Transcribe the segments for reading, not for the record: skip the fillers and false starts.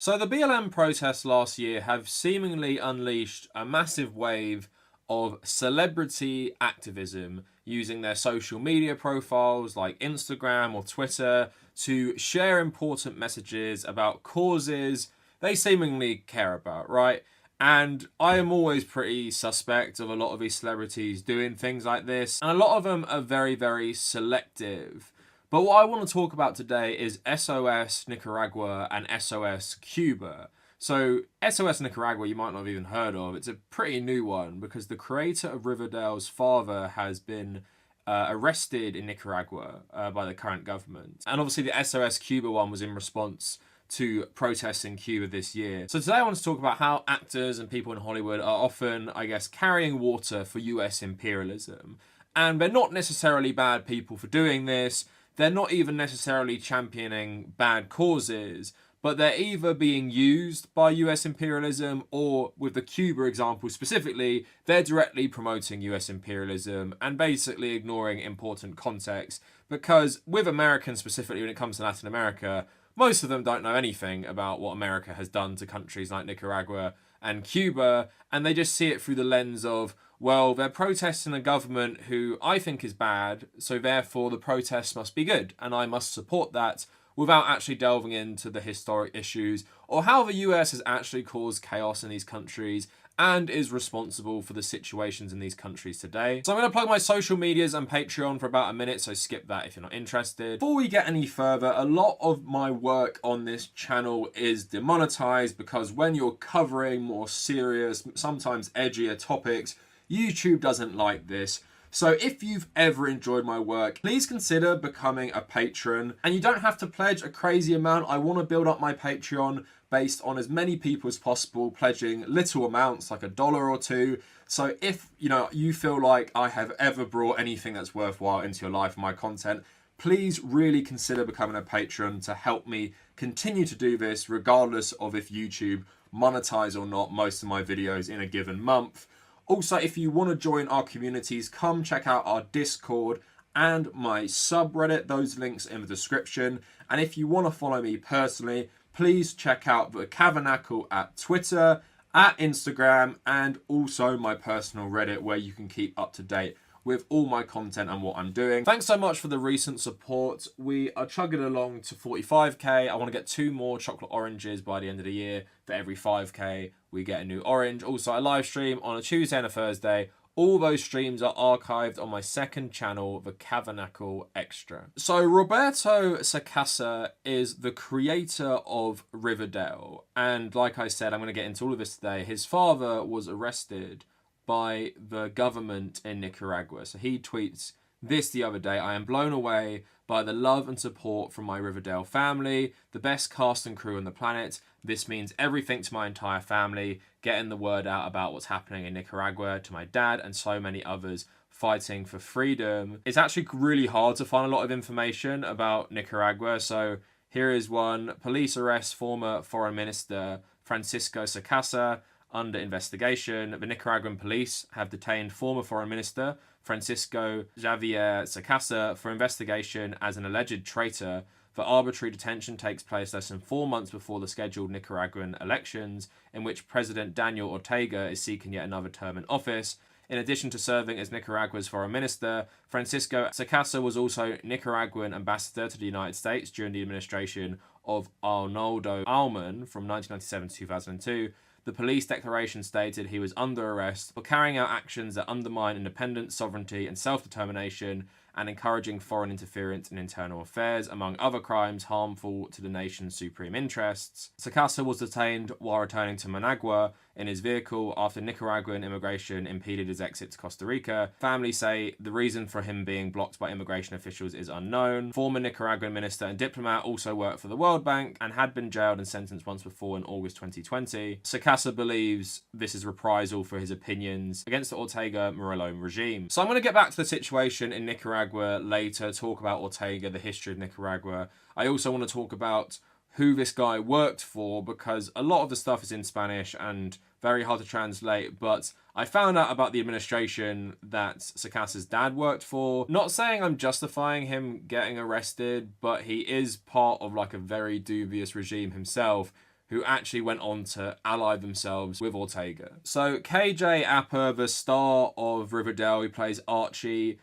So the BLM protests last year have seemingly unleashed a massive wave of celebrity activism using their social media profiles like Instagram or Twitter to share important messages about causes they seemingly care about, right? And I am always pretty suspect of a lot of these celebrities doing things like this, and a lot of them are very, very selective. But what I want to talk about today is SOS Nicaragua and SOS Cuba. So SOS Nicaragua you might not have even heard of. It's a pretty new one because the creator of Riverdale's father has been arrested in Nicaragua by the current government. And obviously the SOS Cuba one was in response to protests in Cuba this year. So today I want to talk about how actors and people in Hollywood are often, I guess, carrying water for US imperialism. And they're not necessarily bad people for doing this. They're not even necessarily championing bad causes, but they're either being used by US imperialism or, with the Cuba example specifically, they're directly promoting US imperialism and basically ignoring important context. Because with Americans specifically, when it comes to Latin America, most of them don't know anything about what America has done to countries like Nicaragua and Cuba, and they just see it through the lens of, well, they're protesting a government who I think is bad, so therefore the protests must be good, and I must support that, without actually delving into the historic issues or how the US has actually caused chaos in these countries and is responsible for the situations in these countries today. So I'm going to plug my social medias and Patreon for about a minute, so skip that if you're not interested. Before we get any further, a lot of my work on this channel is demonetized because when you're covering more serious, sometimes edgier topics, YouTube doesn't like this. So if you've ever enjoyed my work, please consider becoming a patron. And you don't have to pledge a crazy amount. I want to build up my Patreon based on as many people as possible pledging little amounts like $1 or $2. So if you feel like I have ever brought anything that's worthwhile into your life and my content, please really consider becoming a patron to help me continue to do this regardless of if YouTube monetize or not most of my videos in a given month. Also, if you want to join our communities, come check out our Discord and my subreddit. Those links in the description. And if you want to follow me personally, please check out the Kavernacle at Twitter, at Instagram, and also my personal Reddit where you can keep up to date with all my content and what I'm doing. Thanks so much for the recent support. We are chugging along to 45k. I want to get 2 more chocolate oranges by the end of the year. For every 5k, we get a new orange. Also, I live stream on a Tuesday and a Thursday. All those streams are archived on my second channel, the Kavernacle Extra. So Roberto Sacasa is the creator of Riverdale. And like I said, I'm going to get into all of this today. His father was arrested by the government in Nicaragua. So he tweets this the other day: I am blown away by the love and support from my Riverdale family, the best cast and crew on the planet. This means everything to my entire family, getting the word out about what's happening in Nicaragua to my dad and so many others fighting for freedom. It's actually really hard to find a lot of information about Nicaragua. So here is one: police arrest former foreign minister Francisco Sacasa under investigation. The Nicaraguan police have detained former foreign minister Francisco Javier Sacasa for investigation as an alleged traitor. The arbitrary detention takes place less than 4 months before the scheduled Nicaraguan elections, in which President Daniel Ortega is seeking yet another term in office. In addition to serving as Nicaragua's foreign minister, Francisco Sacasa was also Nicaraguan ambassador to the United States during the administration of Arnoldo Alman from 1997 to 2002. The police declaration stated he was under arrest for carrying out actions that undermine independence, sovereignty, and self-determination, and encouraging foreign interference in internal affairs, among other crimes harmful to the nation's supreme interests. Sacasa was detained while returning to Managua in his vehicle after Nicaraguan immigration impeded his exit to Costa Rica. Families say the reason for him being blocked by immigration officials is unknown. Former Nicaraguan minister and diplomat also worked for the World Bank and had been jailed and sentenced once before in August 2020. Sacasa believes this is reprisal for his opinions against the Ortega Murillo regime. So I'm going to get back to the situation in Nicaragua later, talk about Ortega, the history of Nicaragua. I also want to talk about who this guy worked for, because a lot of the stuff is in Spanish and very hard to translate, but I found out about the administration that Sacasa's dad worked for. Not saying I'm justifying him getting arrested, but he is part of like a very dubious regime himself who actually went on to ally themselves with Ortega. So KJ Apa, the star of Riverdale, who plays Archie,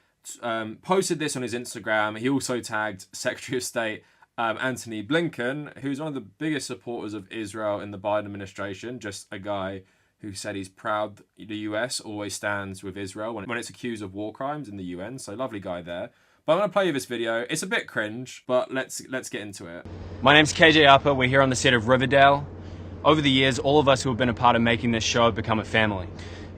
posted this on his Instagram. He also tagged Secretary of State Antony Blinken, who's one of the biggest supporters of Israel in the Biden administration, just a guy who said he's proud the US always stands with Israel when it's accused of war crimes in the UN. So lovely guy there. But I'm going to play you this video. It's a bit cringe, but let's get into it. My name's KJ Apa. We're here on the set of Riverdale. Over the years, all of us who have been a part of making this show have become a family.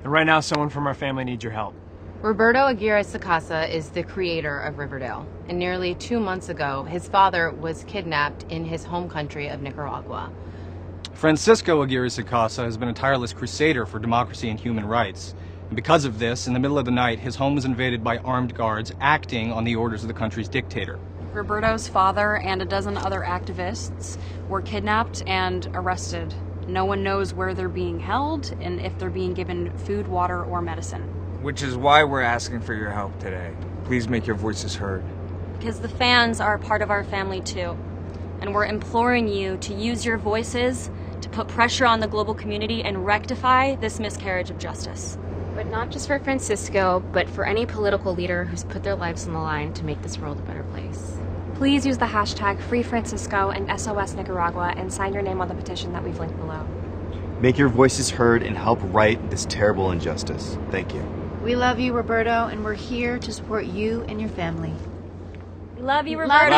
And right now, someone from our family needs your help. Roberto Aguirre Sacasa is the creator of Riverdale, and nearly 2 months ago, his father was kidnapped in his home country of Nicaragua. Francisco Aguirre Sacasa has been a tireless crusader for democracy and human rights. And because of this, in the middle of the night, his home was invaded by armed guards acting on the orders of the country's dictator. Roberto's father and a dozen other activists were kidnapped and arrested. No one knows where they're being held and if they're being given food, water, or medicine. Which is why we're asking for your help today. Please make your voices heard. Because the fans are a part of our family too. And we're imploring you to use your voices to put pressure on the global community and rectify this miscarriage of justice. But not just for Francisco, but for any political leader who's put their lives on the line to make this world a better place. Please use the hashtag #FreeFrancisco and SOS Nicaragua and sign your name on the petition that we've linked below. Make your voices heard and help right this terrible injustice. Thank you. We love you, Roberto, and we're here to support you and your family. We love you, Roberto.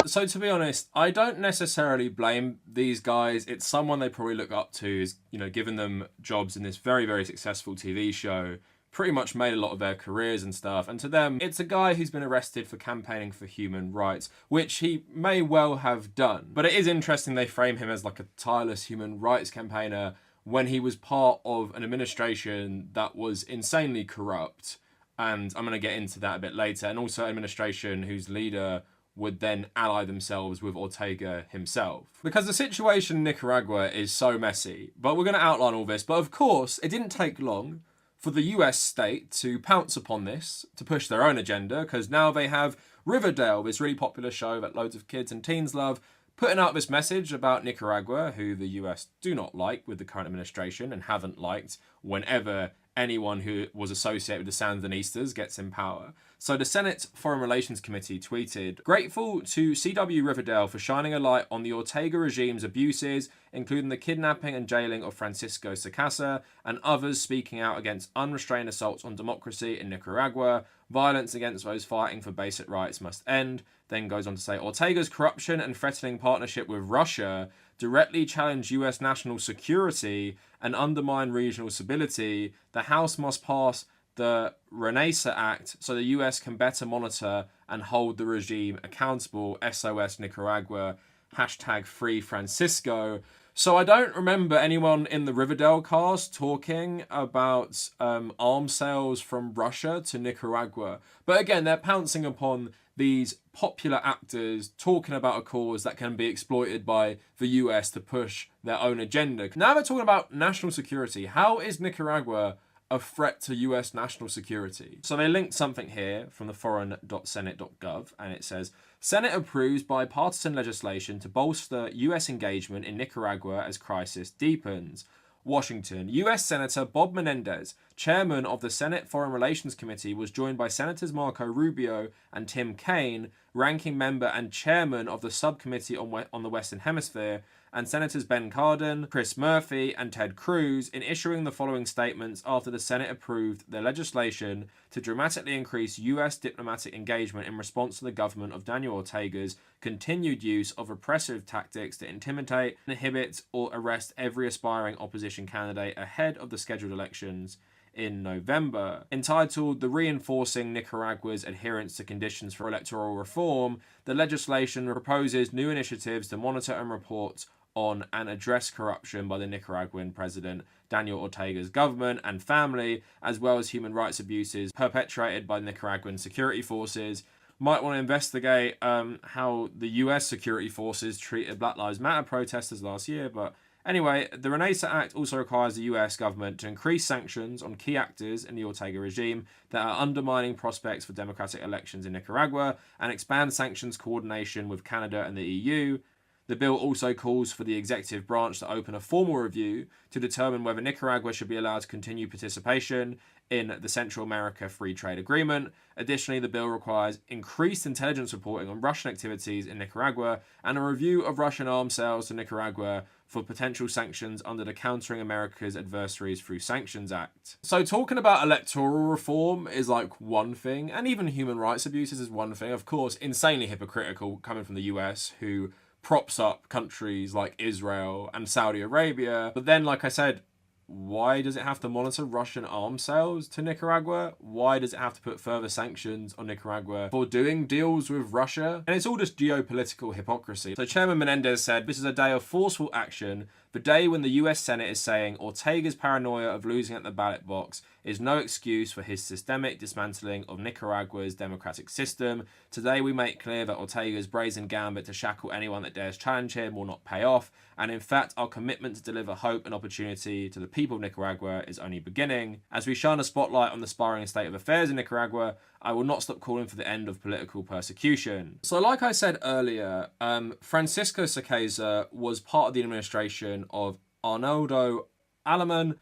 So to be honest, I don't necessarily blame these guys. It's someone they probably look up to, is, you know, given them jobs in this very, very successful TV show, pretty much made a lot of their careers and stuff. And to them, it's a guy who's been arrested for campaigning for human rights, which he may well have done. But it is interesting they frame him as like a tireless human rights campaigner when he was part of an administration that was insanely corrupt. And I'm going to get into that a bit later. And also an administration whose leader would then ally themselves with Ortega himself. Because the situation in Nicaragua is so messy. But we're going to outline all this. But of course, it didn't take long for the US state to pounce upon this, to push their own agenda, because now they have Riverdale, this really popular show that loads of kids and teens love, putting out this message about Nicaragua, who the US do not like with the current administration and haven't liked whenever anyone who was associated with the Sandinistas gets in power. So the Senate Foreign Relations Committee tweeted, "Grateful to CW Riverdale for shining a light on the Ortega regime's abuses, including the kidnapping and jailing of Francisco Sacasa and others speaking out against unrestrained assaults on democracy in Nicaragua. Violence against those fighting for basic rights must end." Then goes on to say, "Ortega's corruption and threatening partnership with Russia directly challenge US national security and undermine regional stability. The House must pass the Renaissance Act so the US can better monitor and hold the regime accountable. SOS Nicaragua, #FreeFrancisco." So I don't remember anyone in the Riverdale cast talking about arms sales from Russia to Nicaragua. But again, they're pouncing upon these popular actors talking about a cause that can be exploited by the US to push their own agenda. Now they're talking about national security. How is Nicaragua a threat to US national security? So they linked something here from the foreign.senate.gov, and it says, "Senate approves bipartisan legislation to bolster US engagement in Nicaragua as crisis deepens." Washington. US Senator Bob Menendez, chairman of the Senate Foreign Relations Committee, was joined by Senators Marco Rubio and Tim Kaine, ranking member and chairman of the Subcommittee on the Western Hemisphere, and Senators Ben Cardin, Chris Murphy, and Ted Cruz in issuing the following statements after the Senate approved their legislation to dramatically increase US diplomatic engagement in response to the government of Daniel Ortega's continued use of repressive tactics to intimidate, inhibit, or arrest every aspiring opposition candidate ahead of the scheduled elections in November. Entitled "The Reinforcing Nicaragua's Adherence to Conditions for Electoral Reform," the legislation proposes new initiatives to monitor and report on and address corruption by the Nicaraguan president Daniel Ortega's government and family, as well as human rights abuses perpetrated by Nicaraguan security forces. Might want to investigate how the US security forces treated Black Lives Matter protesters last year, but anyway, the Renaissance Act also requires the US government to increase sanctions on key actors in the Ortega regime that are undermining prospects for democratic elections in Nicaragua and expand sanctions coordination with Canada and the EU. The bill also calls for the executive branch to open a formal review to determine whether Nicaragua should be allowed to continue participation in the Central America Free Trade Agreement. Additionally, the bill requires increased intelligence reporting on Russian activities in Nicaragua and a review of Russian arms sales to Nicaragua for potential sanctions under the Countering America's Adversaries Through Sanctions Act. So talking about electoral reform is like one thing, and even human rights abuses is one thing. Of course, insanely hypocritical coming from the US, who props up countries like Israel and Saudi Arabia. But then, like I said, why does it have to monitor Russian arms sales to Nicaragua? Why does it have to put further sanctions on Nicaragua for doing deals with Russia? And it's all just geopolitical hypocrisy. So Chairman Menendez said, "This is a day of forceful action, the day when the US Senate is saying Ortega's paranoia of losing at the ballot box is no excuse for his systemic dismantling of Nicaragua's democratic system. Today we make clear that Ortega's brazen gambit to shackle anyone that dares challenge him will not pay off, and in fact our commitment to deliver hope and opportunity to the people of Nicaragua is only beginning. As we shine a spotlight on the spiraling state of affairs in Nicaragua, I will not stop calling for the end of political persecution." So like I said earlier, Francisco Sicko was part of the administration of Arnoldo Aleman,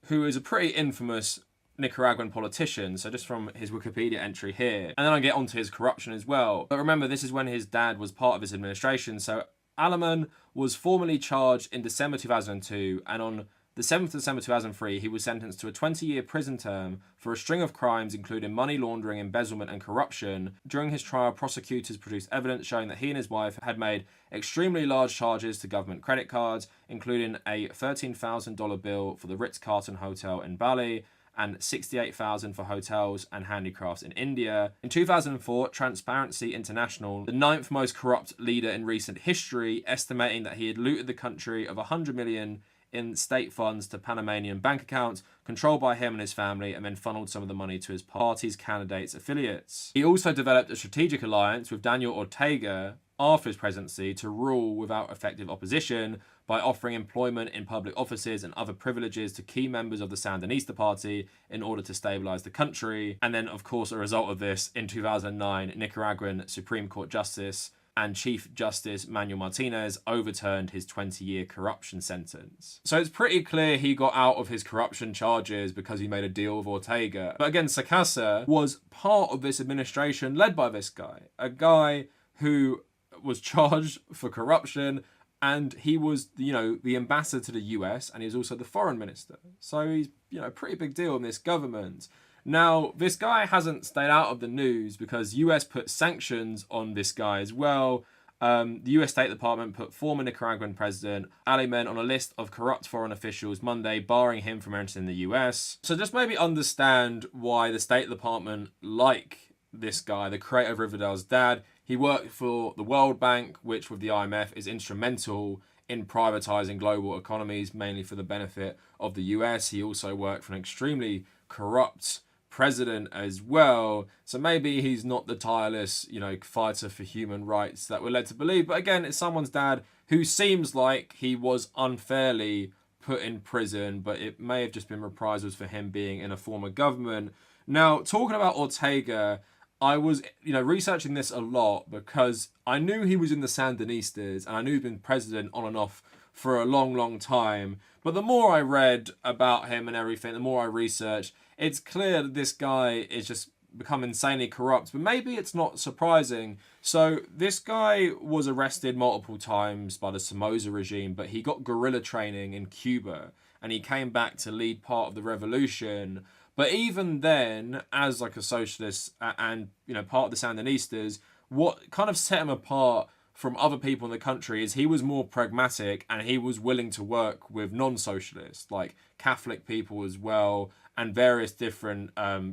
who is a pretty infamous Nicaraguan politician, so just from his Wikipedia entry here. And then I get onto his corruption as well. But remember, this is when his dad was part of his administration, so Aleman was formally charged in December 2002, and on the 7th of December 2003, he was sentenced to a 20-year prison term for a string of crimes, including money laundering, embezzlement, and corruption. During his trial, prosecutors produced evidence showing that he and his wife had made extremely large charges to government credit cards, including a $13,000 bill for the Ritz-Carlton Hotel in Bali, and $68,000 for hotels and handicrafts in India. In 2004, Transparency International, the 9th most corrupt leader in recent history, estimating that he had looted the country of $100 million in state funds to Panamanian bank accounts controlled by him and his family, and then funneled some of the money to his party's candidates' affiliates. He also developed a strategic alliance with Daniel Ortega after his presidency to rule without effective opposition by offering employment in public offices and other privileges to key members of the Sandinista party in order to stabilize the country. And then, of course, a result of this, in 2009, Nicaraguan Supreme Court Justice and Chief Justice Manuel Martinez overturned his 20-year corruption sentence. So it's pretty clear he got out of his corruption charges because he made a deal with Ortega. But again, Sicko was part of this administration led by this guy, a guy who was charged for corruption, and he was, the ambassador to the US, and he was also the foreign minister. So he's, a pretty big deal in this government. Now, this guy hasn't stayed out of the news because US put sanctions on this guy as well. The US State Department put former Nicaraguan President Aleman on a list of corrupt foreign officials Monday, barring him from entering the US. So just maybe understand why the State Department like this guy, the creator of Riverdale's dad. He worked for the World Bank, which with the IMF is instrumental in privatizing global economies, mainly for the benefit of the US. He also worked for an extremely corrupt president as well, so maybe he's not the tireless, fighter for human rights that we're led to believe. But again, it's someone's dad who seems like he was unfairly put in prison, but it may have just been reprisals for him being in a former government. Now, talking about Ortega, I was, researching this a lot because I knew he was in the Sandinistas and I knew he'd been president on and off for a long, long time. But the more I read about him and everything, the more I researched, it's clear that this guy is just become insanely corrupt, but maybe it's not surprising. So this guy was arrested multiple times by the Somoza regime, but he got guerrilla training in Cuba and he came back to lead part of the revolution. But even then, as like a socialist and, part of the Sandinistas, what kind of set him apart from other people in the country is he was more pragmatic and he was willing to work with non-socialists, like Catholic people as well, and various different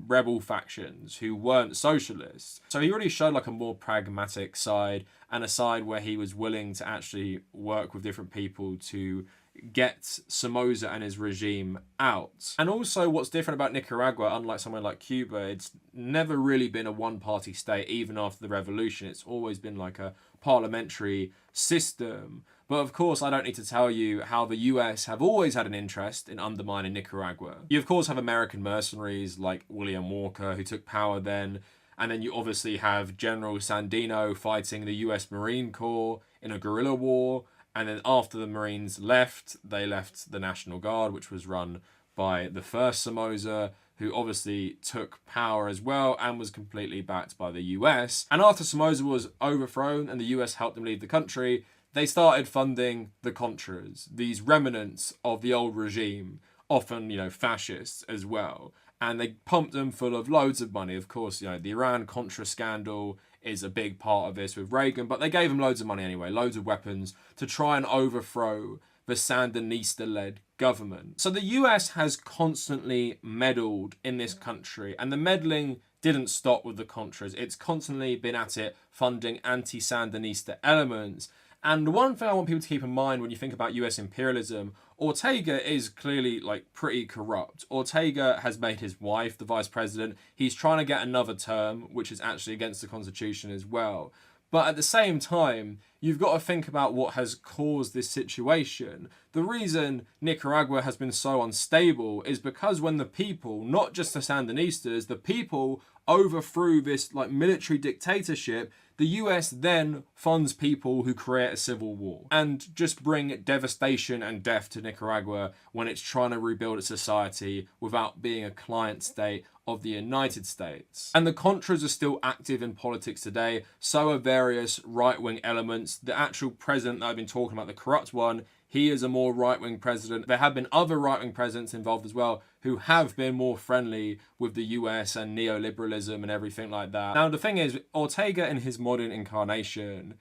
rebel factions who weren't socialists. So he really showed like a more pragmatic side, and a side where he was willing to actually work with different people to get Somoza and his regime out. And also what's different about Nicaragua, unlike somewhere like Cuba, it's never really been a one-party state. Even after the revolution, it's always been like a parliamentary system. But of course, I don't need to tell you how the US have always had an interest in undermining Nicaragua. You of course have American mercenaries like William Walker, who took power then, And then you obviously have General Sandino fighting the US Marine Corps in a guerrilla war. And then after the Marines left, they left the National Guard, which was run by the first Somoza, who obviously took power as well and was completely backed by the US. And after Somoza was overthrown and the US helped him leave the country, they started funding the Contras, these remnants of the old regime, often, fascists as well. And they pumped them full of loads of money. Of course, the Iran-Contra scandal is a big part of this with Reagan, but they gave them loads of money anyway, loads of weapons to try and overthrow the Sandinista-led government. So the US has constantly meddled in this country, and the meddling didn't stop with the Contras. It's constantly been at it funding anti-Sandinista elements. And the one thing I want people to keep in mind when you think about US imperialism, Ortega is clearly pretty corrupt. Ortega has made his wife the vice president. He's trying to get another term, which is actually against the Constitution as well. But at the same time, you've got to think about what has caused this situation. The reason Nicaragua has been so unstable is because when the people, not just the Sandinistas, the people overthrew this military dictatorship, the US then funds people who create a civil war and just bring devastation and death to Nicaragua when it's trying to rebuild its society without being a client state of the United States. And the Contras are still active in politics today, so are various right-wing elements. The actual president that I've been talking about, the corrupt one, he is a more right-wing president. There have been other right-wing presidents involved as well who have been more friendly with the US and neoliberalism and everything like that. Now, the thing is, Ortega in his modern incarnation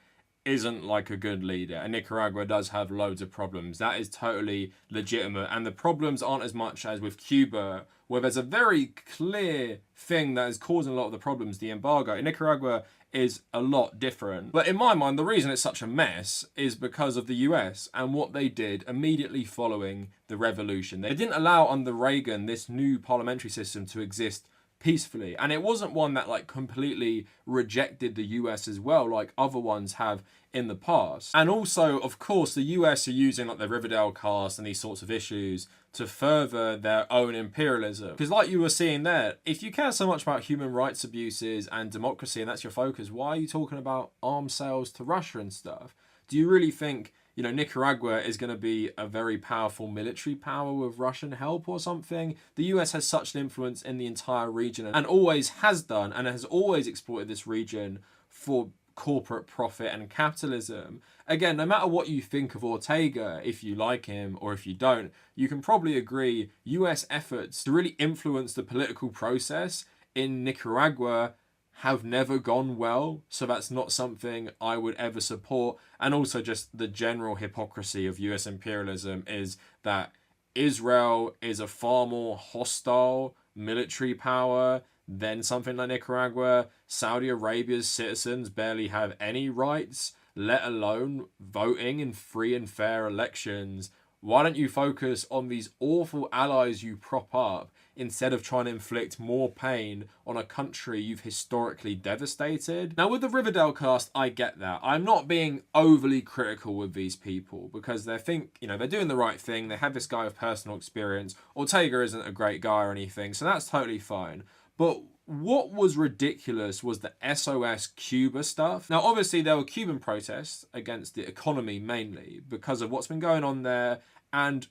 isn't a good leader, and Nicaragua does have loads of problems. That is totally legitimate, and the problems aren't as much as with Cuba, where there's a very clear thing that is causing a lot of the problems, the embargo. In Nicaragua is a lot different. But in my mind, the reason it's such a mess is because of the US and what they did immediately following the revolution. They didn't allow under Reagan this new parliamentary system to exist peacefully, and it wasn't one that completely rejected the US as well, like other ones have in the past. And also, of course, the US are using the Riverdale cast and these sorts of issues to further their own imperialism. Because like you were seeing there, if you care so much about human rights abuses and democracy and that's your focus, why are you talking about arms sales to Russia and stuff? Do you really think Nicaragua is going to be a very powerful military power with Russian help or something? The US has such an influence in the entire region and always has done, and has always exploited this region for corporate profit and capitalism. Again, no matter what you think of Ortega, if you like him or if you don't, you can probably agree US efforts to really influence the political process in Nicaragua have never gone well, so that's not something I would ever support. And also just the general hypocrisy of US imperialism is that Israel is a far more hostile military power than something like Nicaragua. Saudi Arabia's citizens barely have any rights, let alone voting in free and fair elections. Why don't you focus on these awful allies you prop up instead of trying to inflict more pain on a country you've historically devastated? Now, with the Riverdale cast, I get that. I'm not being overly critical with these people because they think, they're doing the right thing. They have this guy with personal experience. Ortega isn't a great guy or anything, so that's totally fine. But what was ridiculous was the SOS Cuba stuff. Now, obviously, there were Cuban protests against the economy mainly because of what's been going on there. And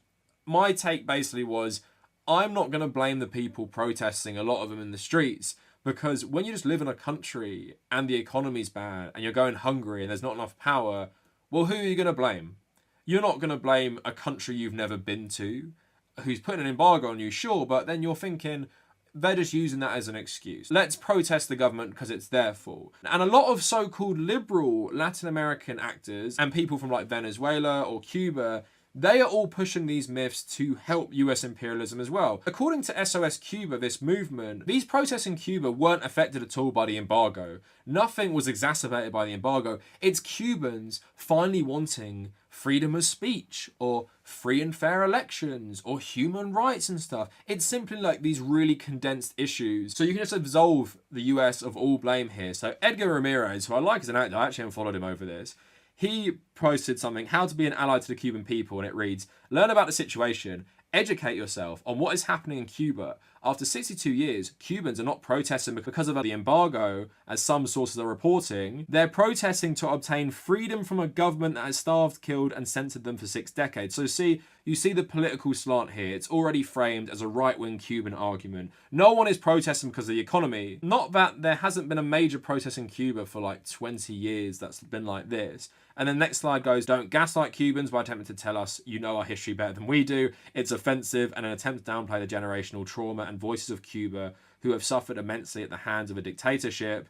my take basically was, I'm not going to blame the people protesting, a lot of them in the streets, because when you just live in a country and the economy's bad and you're going hungry and there's not enough power, well, who are you going to blame? You're not going to blame a country you've never been to who's putting an embargo on you, sure, but then you're thinking, they're just using that as an excuse. Let's protest the government because it's their fault. And a lot of so-called liberal Latin American actors and people from Venezuela or Cuba, they are all pushing these myths to help US imperialism as well. According to SOS Cuba, this movement, these protests in Cuba weren't affected at all by the embargo. Nothing was exacerbated by the embargo. It's Cubans finally wanting freedom of speech or free and fair elections or human rights and stuff. It's simply these really condensed issues. So you can just absolve the US of all blame here. So Edgar Ramirez, who I like as an actor, I actually haven't followed him over this, he posted something, how to be an ally to the Cuban people, and it reads, learn about the situation, educate yourself on what is happening in Cuba, after 62 years, Cubans are not protesting because of the embargo, as some sources are reporting. They're protesting to obtain freedom from a government that has starved, killed, and censored them for 6 decades. So you see the political slant here. It's already framed as a right-wing Cuban argument. No one is protesting because of the economy. Not that there hasn't been a major protest in Cuba for like 20 years that's been like this. And then next slide goes, don't gaslight Cubans by attempting to tell us you know our history better than we do. It's offensive and an attempt to downplay the generational trauma and voices of Cuba who have suffered immensely at the hands of a dictatorship.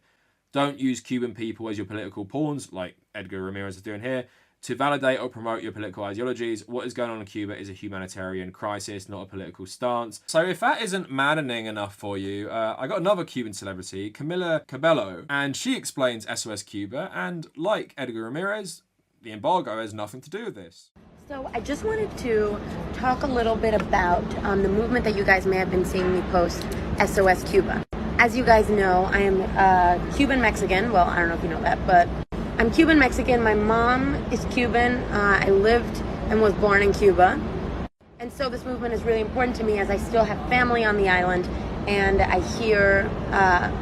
Don't use Cuban people as your political pawns, like Edgar Ramirez is doing here, to validate or promote your political ideologies. What is going on in Cuba is a humanitarian crisis, not a political stance. So if that isn't maddening enough for you, I got another Cuban celebrity, Camila Cabello, and she explains SOS Cuba, and like Edgar Ramirez, the embargo has nothing to do with this. So I just wanted to talk a little bit about the movement that you guys may have been seeing me post, SOS Cuba. As you guys know, I am Cuban-Mexican. Well, I don't know if you know that, but I'm Cuban-Mexican. My mom is Cuban. I lived and was born in Cuba. And so this movement is really important to me as I still have family on the island, and I hear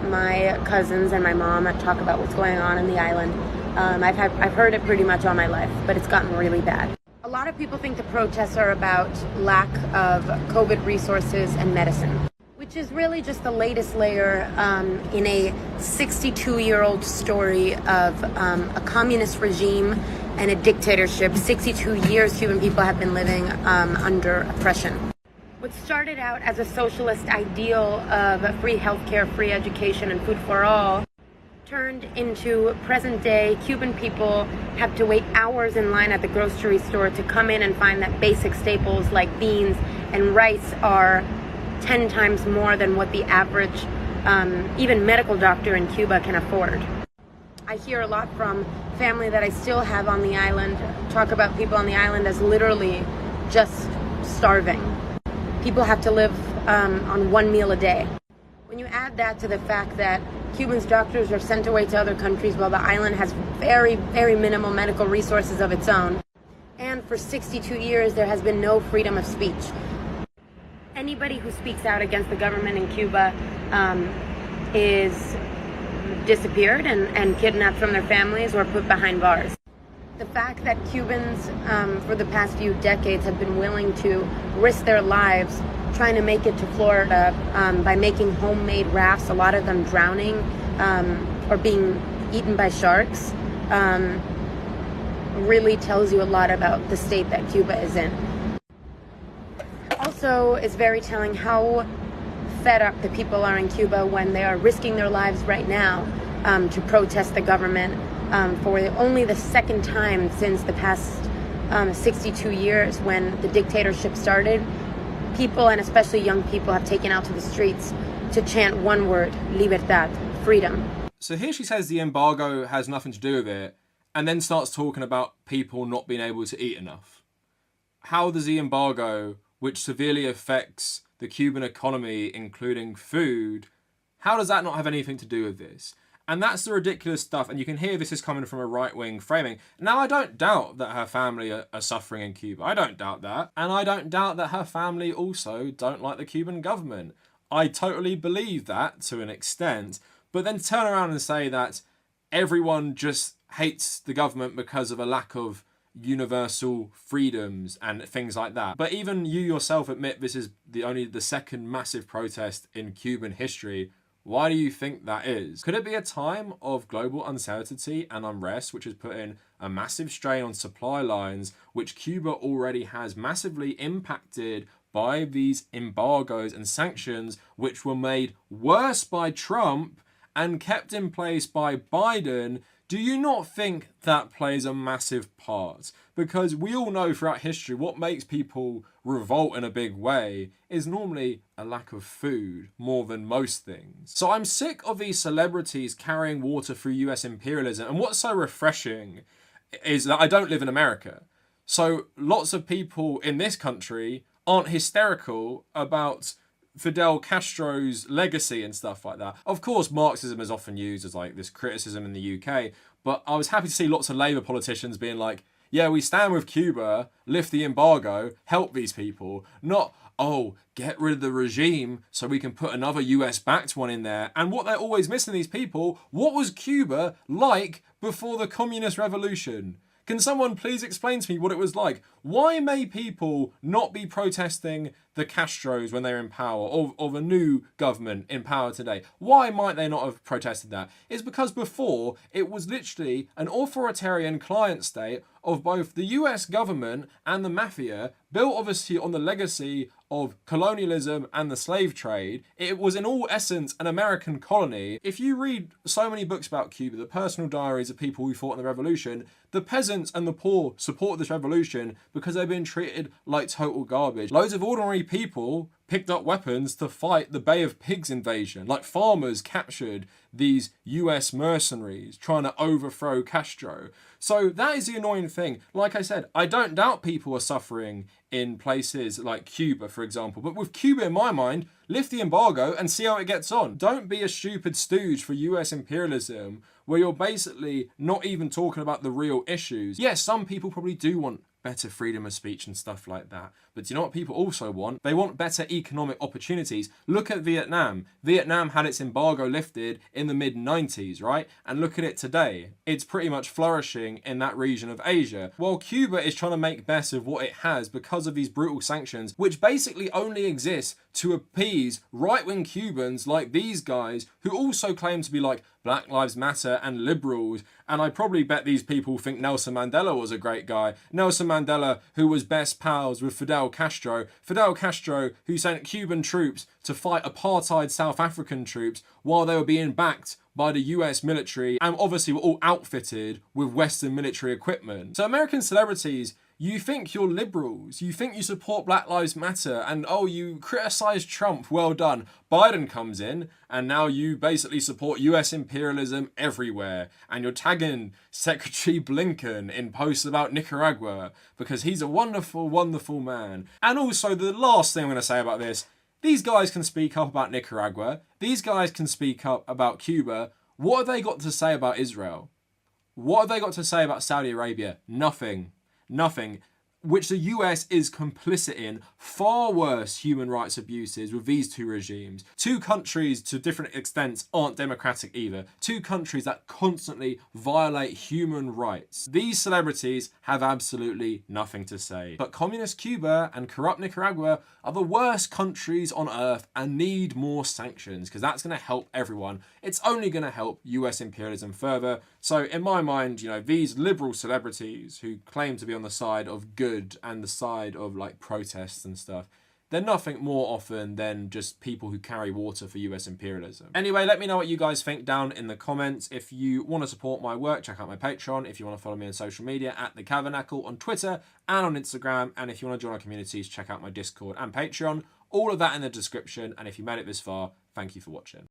my cousins and my mom talk about what's going on in the island. I've heard it pretty much all my life, but it's gotten really bad. A lot of people think the protests are about lack of COVID resources and medicine, which is really just the latest layer in a 62-year-old story of a communist regime and a dictatorship. 62 years Cuban people have been living under oppression. What started out as a socialist ideal of free healthcare, free education, and food for all turned into present day. Cuban people have to wait hours in line at the grocery store to come in and find that basic staples like beans and rice are 10 times more than what the average, even medical doctor in Cuba can afford. I hear a lot from family that I still have on the island talk about people on the island as literally just starving. People have to live on one meal a day. When you add that to the fact that Cubans' doctors are sent away to other countries while the island has very, very minimal medical resources of its own, and for 62 years there has been no freedom of speech. Anybody who speaks out against the government in Cuba is disappeared and kidnapped from their families or put behind bars. The fact that Cubans for the past few decades have been willing to risk their lives trying to make it to Florida by making homemade rafts, a lot of them drowning or being eaten by sharks, really tells you a lot about the state that Cuba is in. Also, it's very telling how fed up the people are in Cuba when they are risking their lives right now to protest the government for only the second time since the past 62 years when the dictatorship started. People, and especially young people, have taken out to the streets to chant one word, libertad, freedom. So here she says the embargo has nothing to do with it, and then starts talking about people not being able to eat enough. How does the embargo, which severely affects the Cuban economy, including food, how does that not have anything to do with this? And that's the ridiculous stuff, and you can hear this is coming from a right-wing framing. Now, I don't doubt that her family are suffering in Cuba. I don't doubt that. And I don't doubt that her family also don't like the Cuban government. I totally believe that to an extent. But then turn around and say that everyone just hates the government because of a lack of universal freedoms and things like that. But even you yourself admit this is only the second massive protest in Cuban history. Why do you think that is? Could it be a time of global uncertainty and unrest, which is putting a massive strain on supply lines, which Cuba already has massively impacted by these embargoes and sanctions, which were made worse by Trump and kept in place by Biden? Do you not think that plays a massive part? Because we all know throughout history what makes people revolt in a big way is normally a lack of food more than most things. So I'm sick of these celebrities carrying water through US imperialism. And what's so refreshing is that I don't live in America. So lots of people in this country aren't hysterical about Fidel Castro's legacy and stuff like that. Of course, Marxism is often used as like this criticism in the UK, but I was happy to see lots of Labour politicians being like, yeah, we stand with Cuba, lift the embargo, help these people, not, oh, get rid of the regime so we can put another US-backed one in there. And what they're always missing, these people, what was Cuba like before the communist revolution? Can someone please explain to me what it was like? Why may people not be protesting the Castros when they're in power, or the new government in power today? Why might they not have protested that? It's because before, it was literally an authoritarian client state of both the US government and the mafia, built obviously on the legacy of colonialism and the slave trade. It was in all essence an American colony. If you read so many books about Cuba, the personal diaries of people who fought in the revolution, the peasants and the poor support this revolution because they've been treated like total garbage. Loads of ordinary people picked up weapons to fight the Bay of Pigs invasion. Like farmers captured these US mercenaries trying to overthrow Castro. So that is the annoying thing. Like I said, I don't doubt people are suffering in places like Cuba, for example. But with Cuba in my mind, lift the embargo and see how it gets on. Don't be a stupid stooge for US imperialism where you're basically not even talking about the real issues. Yes, some people probably do want better freedom of speech and stuff like that. But do you know what people also want? They want better economic opportunities. Look at Vietnam. Vietnam had its embargo lifted in the mid-90s, right? And look at it today. It's pretty much flourishing in that region of Asia. While Cuba is trying to make best of what it has because of these brutal sanctions, which basically only exist to appease right-wing Cubans like these guys who also claim to be like Black Lives Matter and liberals. And I probably bet these people think Nelson Mandela was a great guy. Nelson Mandela, who was best pals with Fidel Castro. Fidel Castro, who sent Cuban troops to fight apartheid South African troops while they were being backed by the US military and obviously were all outfitted with Western military equipment. So American celebrities, you think you're liberals, you think you support Black Lives Matter, and oh, you criticize Trump, well done. Biden comes in, and now you basically support US imperialism everywhere, and you're tagging Secretary Blinken in posts about Nicaragua, because he's a wonderful, wonderful man. And also, the last thing I'm going to say about this, these guys can speak up about Nicaragua, these guys can speak up about Cuba. What have they got to say about Israel? What have they got to say about Saudi Arabia? Nothing. Nothing, which the US is complicit in far worse human rights abuses with these two regimes. Two countries to different extents aren't democratic either. Two countries that constantly violate human rights. These celebrities have absolutely nothing to say. But communist Cuba and corrupt Nicaragua are the worst countries on earth and need more sanctions because that's going to help everyone. It's only going to help US imperialism further. So in my mind, you know, these liberal celebrities who claim to be on the side of good and the side of like protests and stuff, they're nothing more often than just people who carry water for US imperialism. Anyway, let me know what you guys think down in the comments. If you want to support my work, check out my Patreon. If you want to follow me on social media, at the Kavernacle on Twitter and on Instagram. And if you want to join our communities, check out my Discord and Patreon. All of that in the description. And if you made it this far, thank you for watching.